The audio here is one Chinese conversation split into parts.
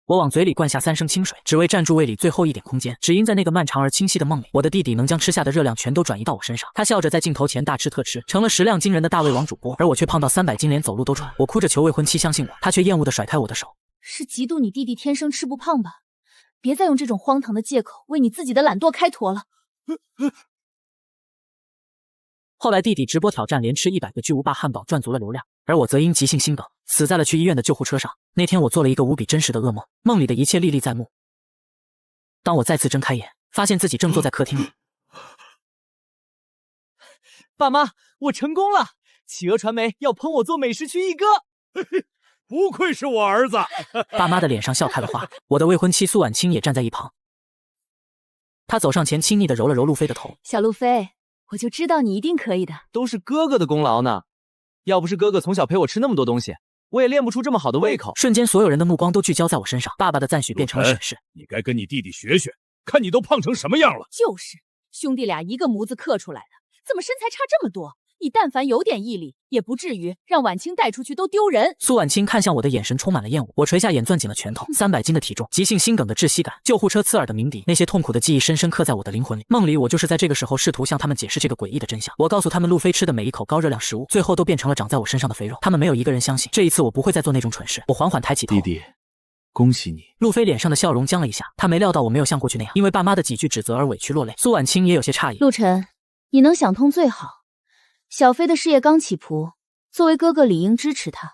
我往嘴里灌下3升清水，只为占住胃里最后一点空间。只因在那个漫长而清晰的梦里，我的弟弟能将吃下的热量全都转移到我身上。他笑着在镜头前大吃特吃，成了食量惊人的大胃王主播，而我却胖到300斤，连走路都喘。我哭着求未婚妻相信我，她却厌恶地甩开我的手。是嫉妒你弟弟天生吃不胖吧？别再用这种荒唐的借口为你自己的懒惰开脱了。后来弟弟直播挑战连吃100个巨无霸汉堡赚足了流量，而我则因急性心梗死在了去医院的救护车上。那天我做了一个无比真实的噩梦，梦里的一切历历在目。当我再次睁开眼，发现自己正坐在客厅里。爸妈，我成功了！企鹅传媒要捧我做美食区一哥。不愧是我儿子。爸妈的脸上笑开了花，我的未婚妻苏婉清也站在一旁。她走上前亲昵地揉了揉路飞的头。小路飞，我就知道你一定可以的。都是哥哥的功劳呢，要不是哥哥从小陪我吃那么多东西，我也练不出这么好的胃口。瞬间所有人的目光都聚焦在我身上，爸爸的赞许变成了审视。你该跟你弟弟学学，看你都胖成什么样了。就是，兄弟俩一个模子刻出来的，怎么身材差这么多？你但凡有点毅力，也不至于让婉清带出去都丢人。苏婉清看向我的眼神充满了厌恶，我垂下眼攥紧了拳头。300斤的体重，急性心梗的窒息感，救护车刺耳的鸣笛，那些痛苦的记忆深深刻在我的灵魂里。梦里我就是在这个时候试图向他们解释这个诡异的真相。我告诉他们路飞吃的每一口高热量食物，最后都变成了长在我身上的肥肉。他们没有一个人相信。这一次我不会再做那种蠢事。我缓缓抬起头，弟弟，恭喜你。路飞脸上的笑容僵了一下，他没料到我没有像过去那样因为爸妈的几句指责而委屈落泪。苏婉清也有些诧异。陆晨，你能想通最好。小飞的事业刚起步，作为哥哥理应支持他，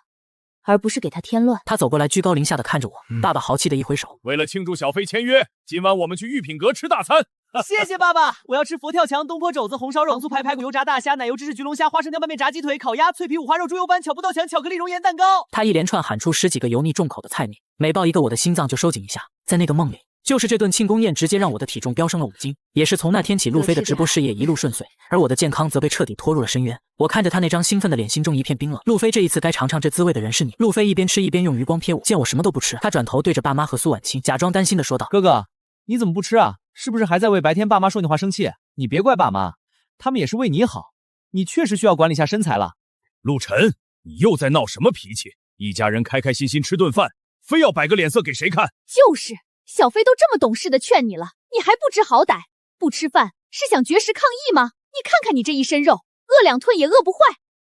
而不是给他添乱。他走过来，居高临下的看着我。爸爸豪气的一挥手，为了庆祝小飞签约，今晚我们去玉品阁吃大餐。谢谢爸爸，我要吃佛跳墙、东坡肘子、红烧肉、糖醋排骨、油炸大虾、奶油芝士焗龙虾、花生酱拌面、炸鸡腿、烤鸭、脆皮五花肉、猪油拌、巧布豆墙、巧克力熔岩蛋糕。他一连串喊出10几个油腻重口的菜名，每报一个我的心脏就收紧一下。在那个梦里，就是这顿庆功宴直接让我的体重飙升了5斤，也是从那天起路飞的直播事业一路顺遂，而我的健康则被彻底拖入了深渊。我看着他那张兴奋的脸，心中一片冰冷。路飞，这一次该尝尝这滋味的人是你。路飞一边吃一边用余光瞥我，见我什么都不吃，他转头对着爸妈和苏婉清假装担心的说道：哥哥，你怎么不吃啊？是不是还在为白天爸妈说你话生气？你别怪爸妈，他们也是为你好，你确实需要管理下身材了。陆晨，你又在闹什么脾气？一家人开开心心吃顿饭，非要摆个脸色给谁看？就是小飞都这么懂事的劝你了，你还不知好歹？不吃饭是想绝食抗议吗？你看看你这一身肉，饿两顿也饿不坏。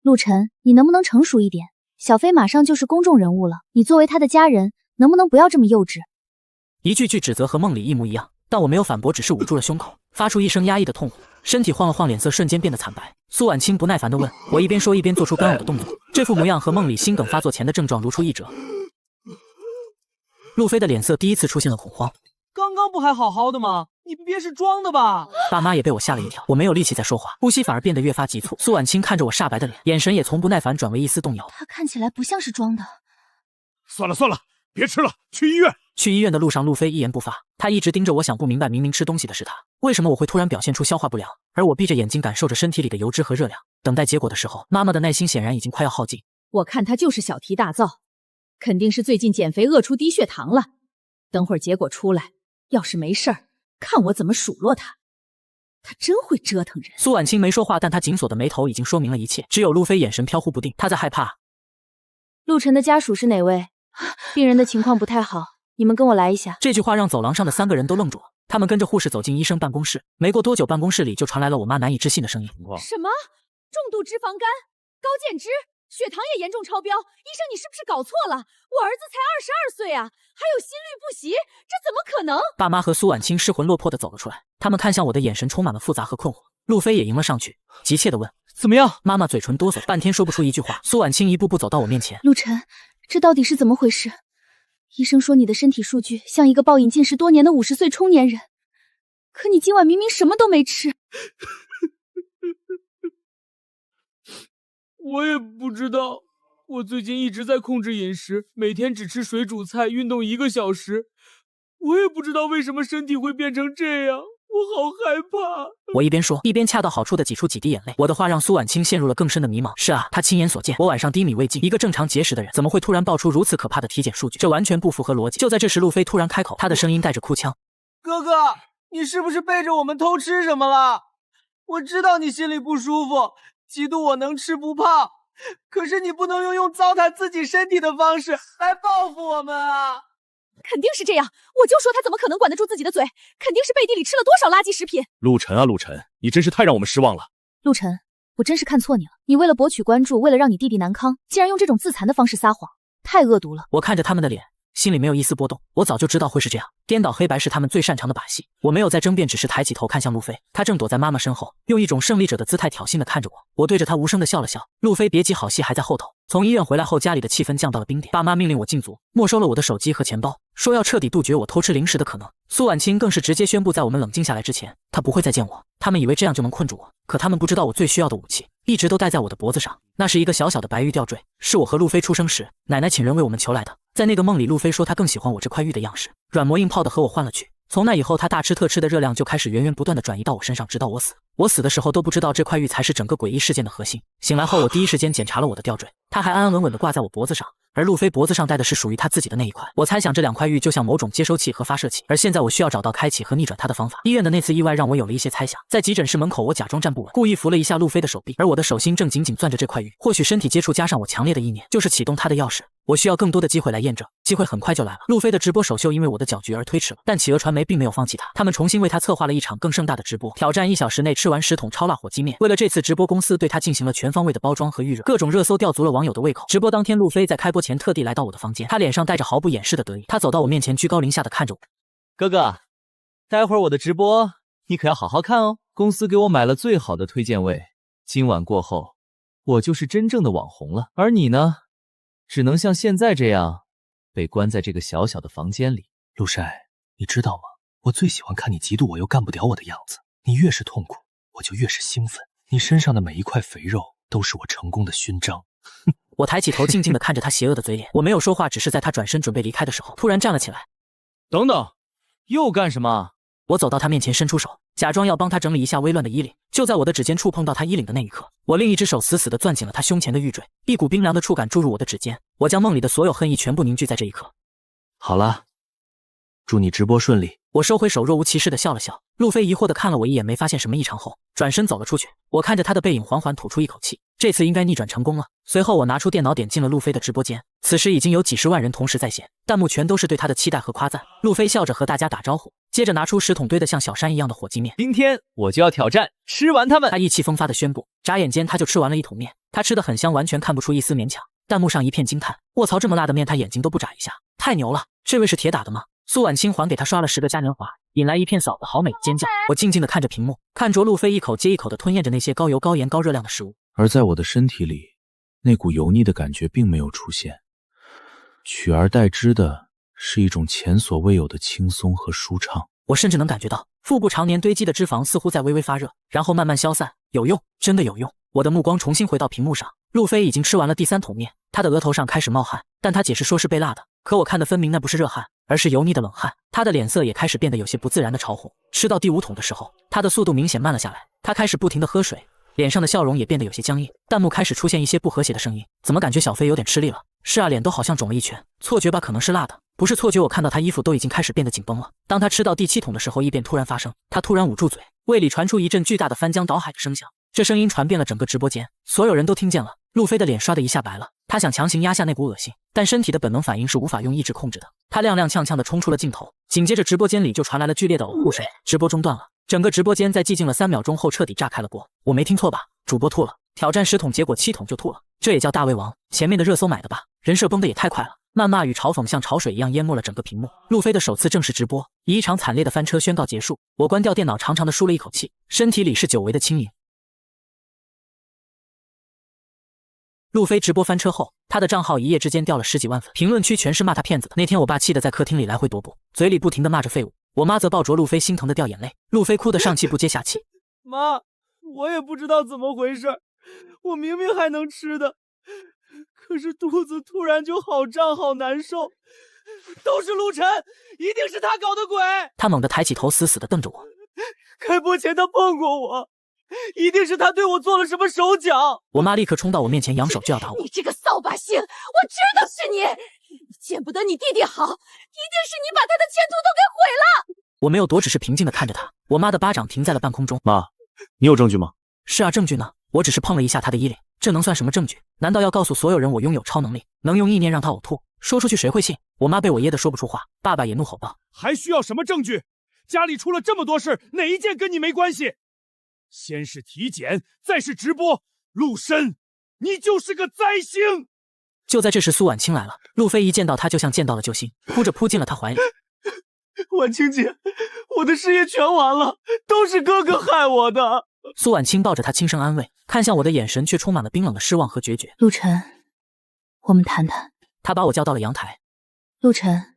陆晨，你能不能成熟一点？小飞马上就是公众人物了，你作为他的家人，能不能不要这么幼稚？一句句指责和梦里一模一样，但我没有反驳，只是捂住了胸口，发出一声压抑的痛呼，身体晃了晃，脸色瞬间变得惨白。苏婉清不耐烦地问我，一边说一边做出干呕的动作，这副模样和梦里心梗发作前的症状如出一辙。路飞的脸色第一次出现了恐慌。刚刚不还好好的吗？你别是装的吧？爸妈也被我吓了一跳，我没有力气再说话，呼吸反而变得越发急促。苏婉清看着我煞白的脸，眼神也从不耐烦转为一丝动摇。他看起来不像是装的。算了算了，别吃了，去医院。去医院的路上，路飞一言不发，他一直盯着我，想不明白，明明吃东西的是他，为什么我会突然表现出消化不良？而我闭着眼睛感受着身体里的油脂和热量，等待结果的时候，妈妈的耐心显然已经快要耗尽。我看他就是小题大造，肯定是最近减肥饿出低血糖了。等会儿结果出来，要是没事儿，看我怎么数落他。他真会折腾人。苏婉清没说话，但她紧锁的眉头已经说明了一切。只有路飞眼神飘忽不定，他在害怕。陆晨的家属是哪位？病人的情况不太好，你们跟我来一下。这句话让走廊上的3个人都愣住了，他们跟着护士走进医生办公室。没过多久，办公室里就传来了我妈难以置信的声音：什么？重度脂肪肝、高减脂，血糖也严重超标。医生，你是不是搞错了？我儿子才22岁啊，还有心律不齐，这怎么可能？爸妈和苏婉清失魂落魄地走了出来，他们看向我的眼神充满了复杂和困惑。路飞也迎了上去，急切地问：怎么样？妈妈嘴唇哆嗦，半天说不出一句话。苏婉清一步步走到我面前：陆晨，这到底是怎么回事？医生说你的身体数据像一个暴饮进食多年的50岁中年人，可你今晚明明什么都没吃。我也不知道，我最近一直在控制饮食，每天只吃水煮菜，运动1个小时。我也不知道为什么身体会变成这样，我好害怕。我一边说，一边恰到好处地挤出几滴眼泪。我的话让苏婉清陷入了更深的迷茫。是啊，她亲眼所见，我晚上低米未进，一个正常节食的人，怎么会突然爆出如此可怕的体检数据？这完全不符合逻辑。就在这时，路飞突然开口，他的声音带着哭腔：哥哥，你是不是背着我们偷吃什么了？我知道你心里不舒服，嫉妒我能吃不胖，可是你不能用糟蹋自己身体的方式来报复我们啊！肯定是这样，我就说他怎么可能管得住自己的嘴，肯定是背地里吃了多少垃圾食品。陆晨啊，陆晨，你真是太让我们失望了。陆晨，我真是看错你了，你为了博取关注，为了让你弟弟难堪，竟然用这种自残的方式撒谎，太恶毒了。我看着他们的脸，心里没有一丝波动。我早就知道会是这样，颠倒黑白是他们最擅长的把戏。我没有再争辩，只是抬起头看向路飞，他正躲在妈妈身后，用一种胜利者的姿态挑衅地看着我。我对着他无声地笑了笑。路飞，别急，好戏还在后头。从医院回来后，家里的气氛降到了冰点。爸妈命令我禁足，没收了我的手机和钱包，说要彻底杜绝我偷吃零食的可能。苏婉清更是直接宣布，在我们冷静下来之前，她不会再见我。他们以为这样就能困住我，可他们不知道我最需要的武器一直都戴在我的脖子上，那是一个小小的白玉吊坠，是我和路飞出生时奶奶请人为我们求来的。在那个梦里，路飞说他更喜欢我这块玉的样式，软磨硬泡的和我换了去。从那以后，他大吃特吃的热量就开始源源不断的转移到我身上，直到我死。我死的时候都不知道这块玉才是整个诡异事件的核心。醒来后，我第一时间检查了我的吊坠，它还安安稳稳的挂在我脖子上，而路飞脖子上戴的是属于他自己的那一块。我猜想这两块玉就像某种接收器和发射器，而现在我需要找到开启和逆转它的方法。医院的那次意外让我有了一些猜想，在急诊室门口，我假装站不稳，故意扶了一下路飞的手臂，而我的手心正紧紧攥着这块玉。或许身体接触加上我强烈的意念，就是启动它的钥匙。我需要更多的机会来验证，机会很快就来了。路飞的直播首秀因为我的搅局而推迟了，但企鹅传媒并没有放弃他，他们重新为他策划了一场更盛大的直播，挑战1小时内吃完10桶超辣火鸡面。为了这次直播，公司对他进行了全方位的包装和预热，各种热搜吊足了网友的胃口。直播当天，路飞在开播前特地来到我的房间，他脸上带着毫不掩饰的得意。他走到我面前，居高临下的看着我：“哥哥，待会儿我的直播你可要好好看哦。公司给我买了最好的推荐位，今晚过后，我就是真正的网红了。而你呢？”只能像现在这样，被关在这个小小的房间里。陆晒，你知道吗？我最喜欢看你嫉妒我又干不掉我的样子。你越是痛苦，我就越是兴奋。你身上的每一块肥肉都是我成功的勋章。我抬起头，静静地看着他邪恶的嘴脸。我没有说话，只是在他转身准备离开的时候，突然站了起来。等等，又干什么？我走到他面前，伸出手，假装要帮他整理一下微乱的衣领。就在我的指尖触碰到他衣领的那一刻，我另一只手死死地攥紧了他胸前的玉坠，一股冰凉的触感注入我的指尖。我将梦里的所有恨意全部凝聚在这一刻。好了，祝你直播顺利。我收回手，若无其事地笑了笑。路飞疑惑地看了我一眼，没发现什么异常后，转身走了出去。我看着他的背影，缓缓吐出一口气，这次应该逆转成功了。随后我拿出电脑，点进了路飞的直播间。此时已经有几十万人同时在线，弹幕全都是对他的期待和夸赞。路飞笑着和大家打招呼，接着拿出10桶堆得像小山一样的火鸡面。今天我就要挑战吃完它们。他意气风发地宣布，眨眼间他就吃完了1桶面。他吃得很香，完全看不出一丝勉强。弹幕上一片惊叹，卧槽，这么辣的面他眼睛都不眨一下，太牛了！这位是铁打的吗？苏婉清还给他刷了10个嘉年华，引来一片嫂子好美的尖叫。我静静地看着屏幕，看着路飞一口接一口地吞咽着那些高油高盐高热量的食物，而在我的身体里，那股油腻的感觉并没有出现，取而代之的是一种前所未有的轻松和舒畅。我甚至能感觉到腹部常年堆积的脂肪似乎在微微发热，然后慢慢消散。有用，真的有用。我的目光重新回到屏幕上，路飞已经吃完了第3桶面，他的额头上开始冒汗，但他解释说是被辣的，可我看得分明那不是热汗，而是油腻的冷汗。他的脸色也开始变得有些不自然的潮红。吃到第5桶的时候，他的速度明显慢了下来，他开始不停地喝水，脸上的笑容也变得有些僵硬。弹幕开始出现一些不和谐的声音，怎么感觉小飞有点吃力了？是啊，脸都好像肿了一圈，错觉吧，可能是辣的。不是错觉，我看到他衣服都已经开始变得紧绷了。当他吃到第7桶的时候，异变突然发生，他突然捂住嘴，胃里传出一阵巨大的翻江倒海的声响，这声音传遍了整个直播间，所有人都听见了。路飞的脸刷的一下白了，他想强行压下那股恶心，但身体的本能反应是无法用意志控制的。他踉踉跄跄地冲出了镜头，紧接着直播间里就传来了剧烈的呕吐声，直播中断了。整个直播间在寂静了3秒钟后彻底炸开了锅。我没听错吧？主播吐了，挑战10桶，结果7桶就吐了，这也叫大胃王？前面的热搜买的吧？人设崩的也太快了。谩骂与嘲讽像潮水一样淹没了整个屏幕。路飞的首次正式直播以一场惨烈的翻车宣告结束。我关掉电脑，长长的舒了一口气，身体里是久违的轻盈。路飞直播翻车后，他的账号一夜之间掉了10几万粉，评论区全是骂他骗子的。那天我爸气得在客厅里来回踱步，嘴里不停地骂着废物。我妈则抱着路飞心疼的掉眼泪，路飞哭得上气不接下气。妈，我也不知道怎么回事，我明明还能吃的，可是肚子突然就好胀好难受，都是陆晨，一定是他搞的鬼。他猛地抬起头，死死地瞪着我。开播前他碰过我，一定是他对我做了什么手脚。我妈立刻冲到我面前，扬手就要打我。你这个扫把星，我知道是你，你见不得你弟弟好，一定是你把他的前途都给毁了。我没有躲，只是平静地看着他。我妈的巴掌停在了半空中。妈，你有证据吗？是啊，证据呢？我只是碰了一下他的衣领，这能算什么证据？难道要告诉所有人我拥有超能力，能用意念让他呕吐？说出去谁会信？我妈被我噎得说不出话，爸爸也怒吼道：“还需要什么证据？家里出了这么多事，哪一件跟你没关系？先是体检，再是直播，陆深，你就是个灾星！”就在这时，苏婉清来了。路飞一见到她，就像见到了救星，哭着扑进了她怀里。婉清姐，我的事业全完了，都是哥哥害我的。苏婉清抱着她轻声安慰，看向我的眼神却充满了冰冷的失望和决绝。陆晨，我们谈谈。她把我叫到了阳台。陆晨，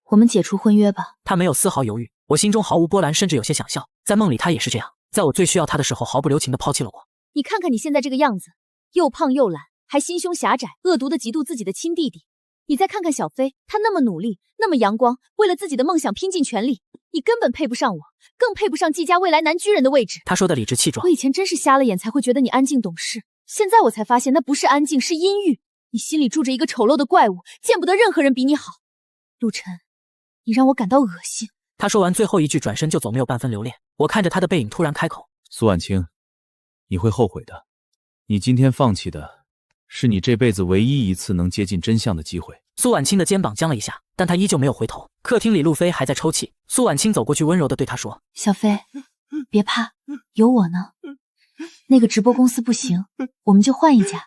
我们解除婚约吧。她没有丝毫犹豫，我心中毫无波澜，甚至有些想笑。在梦里，她也是这样，在我最需要她的时候，毫不留情地抛弃了我。你看看你现在这个样子，又胖又懒，还心胸狭窄，恶毒的嫉妒自己的亲弟弟。你再看看小飞，他那么努力，那么阳光，为了自己的梦想拼尽全力，你根本配不上我，更配不上季家未来男居人的位置。他说的理直气壮。我以前真是瞎了眼，才会觉得你安静懂事，现在我才发现那不是安静，是阴郁。你心里住着一个丑陋的怪物，见不得任何人比你好。陆晨，你让我感到恶心。他说完最后一句，转身就走，没有半分留恋。我看着他的背影，突然开口：“苏婉清，你会后悔的。你今天放弃的是你这辈子唯一一次能接近真相的机会。”苏婉清的肩膀僵了一下，但她依旧没有回头。客厅里，路飞还在抽泣。苏婉清走过去，温柔地对他说：“小飞，别怕，有我呢。那个直播公司不行，我们就换一家。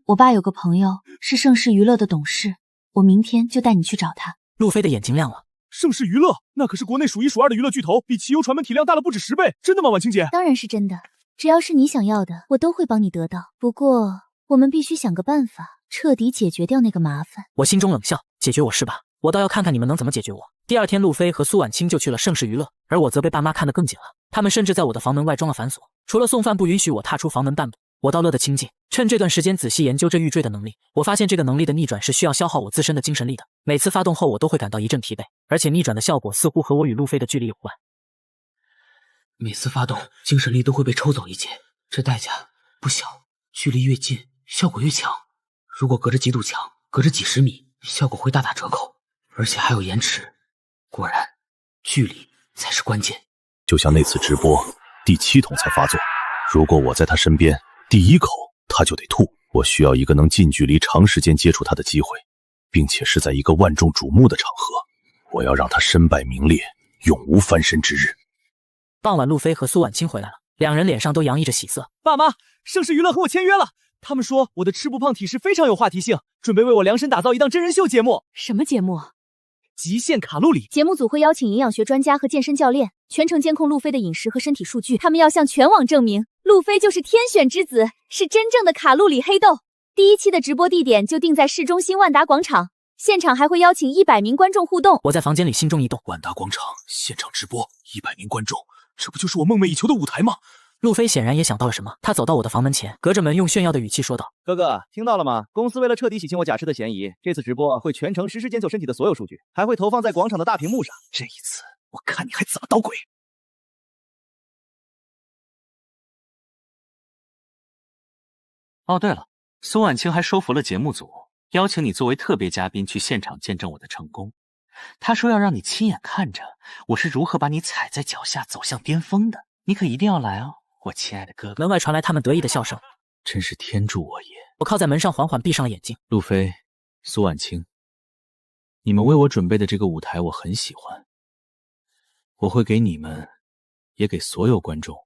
我爸有个朋友是盛世娱乐的董事，我明天就带你去找他。”路飞的眼睛亮了。盛世娱乐，那可是国内数一数二的娱乐巨头，比奇游传媒体量大了不止10倍，真的吗，婉清姐？当然是真的，只要是你想要的，我都会帮你得到。不过，我们必须想个办法，彻底解决掉那个麻烦。我心中冷笑，解决我是吧？我倒要看看你们能怎么解决我。第二天，路飞和苏婉清就去了盛世娱乐，而我则被爸妈看得更紧了。他们甚至在我的房门外装了反锁，除了送饭不允许我踏出房门半步。我倒乐得清静，趁这段时间仔细研究这玉坠的能力。我发现这个能力的逆转是需要消耗我自身的精神力的，每次发动后我都会感到一阵疲惫，而且逆转的效果似乎和我与路飞的距离有关。每次发动，精神力都会被抽走一截，这代价不小。距离越近，效果越强。如果隔着几堵墙，隔着几十米，效果会大打折扣，而且还有延迟。果然，距离才是关键。就像那次直播，第7桶才发作，如果我在他身边，第1口他就得吐。我需要一个能近距离长时间接触他的机会，并且是在一个万众瞩目的场合。我要让他身败名裂，永无翻身之日。傍晚，路飞和苏婉清回来了，两人脸上都洋溢着喜色。爸妈，盛世娱乐和我签约了，他们说我的吃不胖体质非常有话题性，准备为我量身打造一档真人秀节目。什么节目？极限卡路里。节目组会邀请营养学专家和健身教练，全程监控路飞的饮食和身体数据。他们要向全网证明，路飞就是天选之子，是真正的卡路里黑豆。第1期的直播地点就定在市中心万达广场，现场还会邀请100名观众互动。我在房间里心中一动，万达广场现场直播，100名观众，这不就是我梦寐以求的舞台吗？路飞显然也想到了什么，他走到我的房门前，隔着门用炫耀的语气说道：“哥哥，听到了吗？公司为了彻底洗清我假吃的嫌疑，这次直播会全程实时检索身体的所有数据，还会投放在广场的大屏幕上。这一次，我看你还怎么捣鬼！”哦，对了，苏婉清还说服了节目组，邀请你作为特别嘉宾去现场见证我的成功。他说要让你亲眼看着我是如何把你踩在脚下走向巅峰的。你可一定要来哦，我亲爱的哥哥。门外传来他们得意的笑声，真是天助我也！我靠在门上，缓缓闭上了眼睛。路飞、苏婉清，你们为我准备的这个舞台我很喜欢，我会给你们，也给所有观众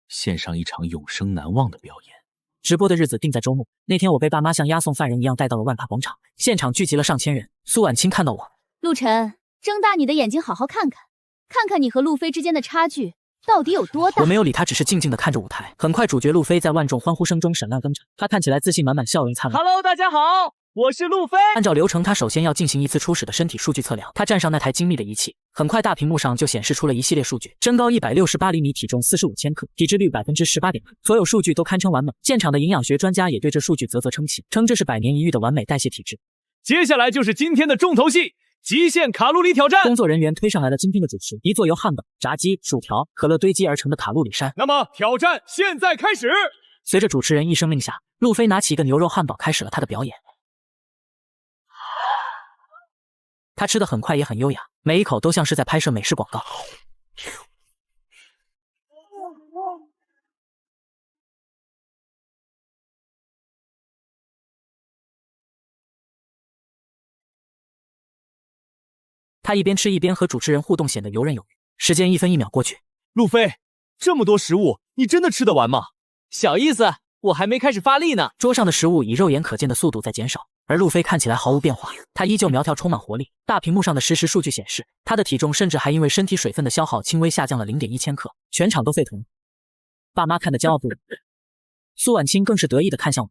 献上一场永生难忘的表演。直播的日子定在周末，那天我被爸妈像押送犯人一样带到了万达广场，现场聚集了上千人。苏婉清看到我，陆晨，睁大你的眼睛，好好看看，看看你和路飞之间的差距到底有多大？我没有理他，只是静静地看着舞台。很快，主角路飞在万众欢呼声中闪亮登场，他看起来自信满满，笑容灿烂。Hello， 大家好，我是路飞。按照流程，他首先要进行一次初始的身体数据测量。他站上那台精密的仪器，很快大屏幕上就显示出了一系列数据：身高168厘米，体重45千克，体脂率18.2%，所有数据都堪称完美。现场的营养学专家也对这数据啧啧称奇，称这是100年一遇的完美代谢体质。接下来就是今天的重头戏。极限卡路里挑战，工作人员推上来了今天的主食，一座由汉堡、炸鸡、薯条、可乐堆积而成的卡路里山。那么挑战现在开始。随着主持人一声令下，路飞拿起一个牛肉汉堡，开始了他的表演。他吃的很快也很优雅，每一口都像是在拍摄美食广告。他一边吃一边和主持人互动，显得游刃有余。时间一分一秒过去，路飞，这么多食物，你真的吃得完吗？小意思，我还没开始发力呢。桌上的食物以肉眼可见的速度在减少，而路飞看起来毫无变化，他依旧苗条充满活力。大屏幕上的实时数据显示，他的体重甚至还因为身体水分的消耗轻微下降了0.1千克，全场都沸腾。爸妈看得骄傲不已，苏婉清更是得意地看向我。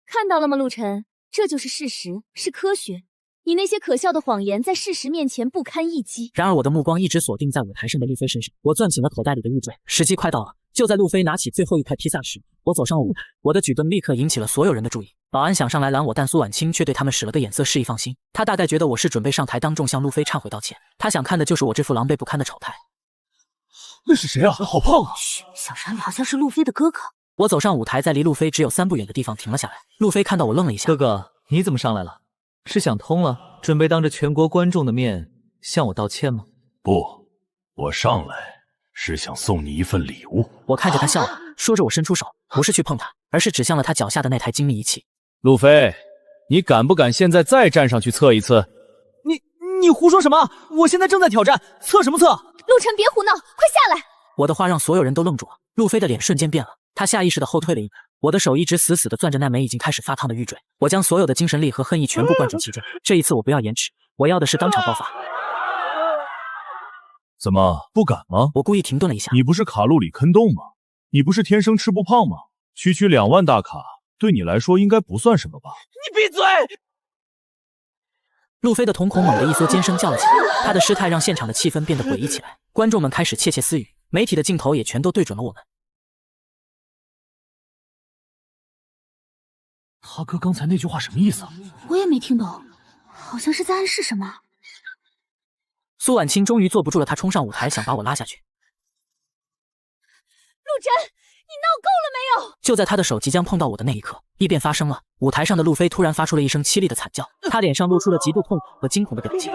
看到了吗，陆晨？这就是事实，是科学。你那些可笑的谎言在事实面前不堪一击。然而我的目光一直锁定在舞台上的路飞身上，我攥紧了口袋里的玉坠，时机快到了。就在路飞拿起最后一块披萨时，我走上了舞台。我的举动立刻引起了所有人的注意，保安想上来拦我，但苏婉清却对他们使了个眼色，示意放心。他大概觉得我是准备上台当众向路飞忏悔道歉，他想看的就是我这副狼狈不堪的丑态。那是谁啊？好胖啊！嘘，小声点，好像是路飞的哥哥。我走上舞台，在离路飞只有3步远的地方停了下来。路飞看到我愣了一下，哥哥，你怎么上来了？是想通了，准备当着全国观众的面向我道歉吗？不，我上来是想送你一份礼物。我看着他笑了，说着我伸出手，不是去碰他，而是指向了他脚下的那台精密仪器。路飞，你敢不敢现在再站上去测一次？你胡说什么？我现在正在挑战，测什么测？陆晨，别胡闹，快下来！我的话让所有人都愣住了。路飞的脸瞬间变了，他下意识地后退了一步。我的手一直死死地攥着那枚已经开始发烫的玉坠，我将所有的精神力和恨意全部灌注其中。这一次我不要延迟，我要的是当场爆发。怎么不敢吗？我故意停顿了一下。你不是卡路里坑洞吗？你不是天生吃不胖吗？区区2万大卡，对你来说应该不算什么吧？你闭嘴！路飞的瞳孔猛地一缩，尖声叫了起来。他的失态让现场的气氛变得诡异起来，观众们开始窃窃私语，媒体的镜头也全都对准了我们。他哥刚才那句话什么意思啊？我也没听懂，好像是在暗示什么。苏婉清终于坐不住了，她冲上舞台想把我拉下去。陆晨，你闹够了没有？就在他的手即将碰到我的那一刻，异变发生了。舞台上的路飞突然发出了一声凄厉的惨叫，他脸上露出了极度痛苦和惊恐的表情。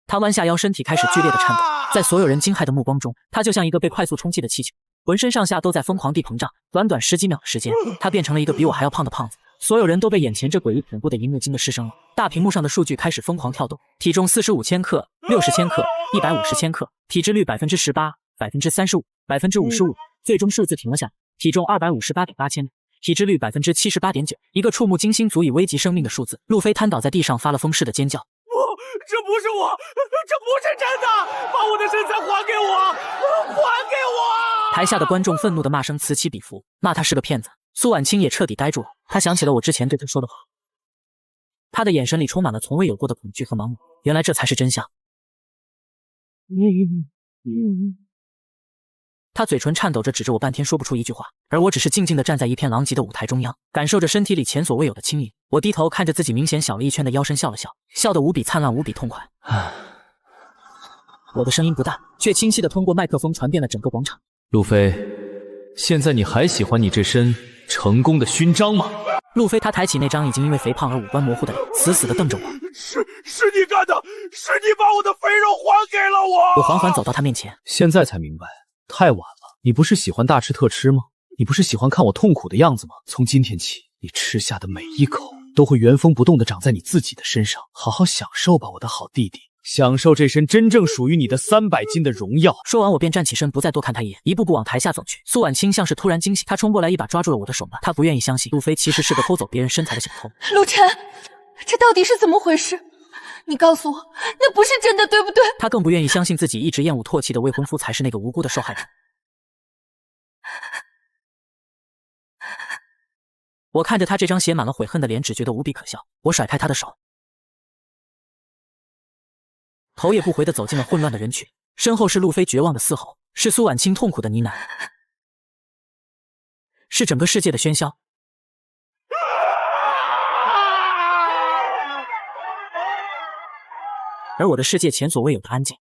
他弯下腰，身体开始剧烈的颤抖，在所有人惊骇的目光中，他就像一个被快速充气的气球，浑身上下都在疯狂地膨胀。短短10几秒的时间，他变成了一个比我还要胖的胖子。所有人都被眼前这诡异恐怖的一幕惊得失声了。大屏幕上的数据开始疯狂跳动，体重45千克、60千克、150千克，体脂率18%、35%、55%，最终数字停了下来，体重258.8千，体脂率78.9%，一个触目惊心、足以危及生命的数字。路飞瘫倒在地上，发了疯似的尖叫。这不是我，这不是真的！把我的身材还给我，还给我！台下的观众愤怒的骂声此起彼伏，骂他是个骗子。苏婉清也彻底呆住了，她想起了我之前对她说的话，她的眼神里充满了从未有过的恐惧和盲目。原来这才是真相。他嘴唇颤抖着指着我，半天说不出一句话，而我只是静静地站在一片狼藉的舞台中央，感受着身体里前所未有的轻盈。我低头看着自己明显小了一圈的腰身，笑了笑，笑得无比灿烂，无比痛快。我的声音不大，却清晰地通过麦克风传遍了整个广场。路飞，现在你还喜欢你这身成功的勋章吗？路飞他抬起那张已经因为肥胖而五官模糊的脸，死死地瞪着我。是你干的，是你把我的肥肉还给了我！我缓缓走到他面前，现在才明白，太晚了。你不是喜欢大吃特吃吗？你不是喜欢看我痛苦的样子吗？从今天起，你吃下的每一口都会原封不动地长在你自己的身上。好好享受吧，我的好弟弟，享受这身真正属于你的300斤的荣耀。说完，我便站起身，不再多看他一眼，一步步往台下走去。苏婉清像是突然惊醒，她冲过来，一把抓住了我的手腕。她不愿意相信，路飞其实是个偷走别人身材的小偷。陆晨，这到底是怎么回事？你告诉我，那不是真的，对不对？她更不愿意相信自己一直厌恶唾弃的未婚夫才是那个无辜的受害者。我看着他这张写满了悔恨的脸，只觉得无比可笑。我甩开他的手，头也不回地走进了混乱的人群，身后是路飞绝望的嘶吼，是苏婉清痛苦的呢喃，是整个世界的喧嚣。而我的世界前所未有的安静。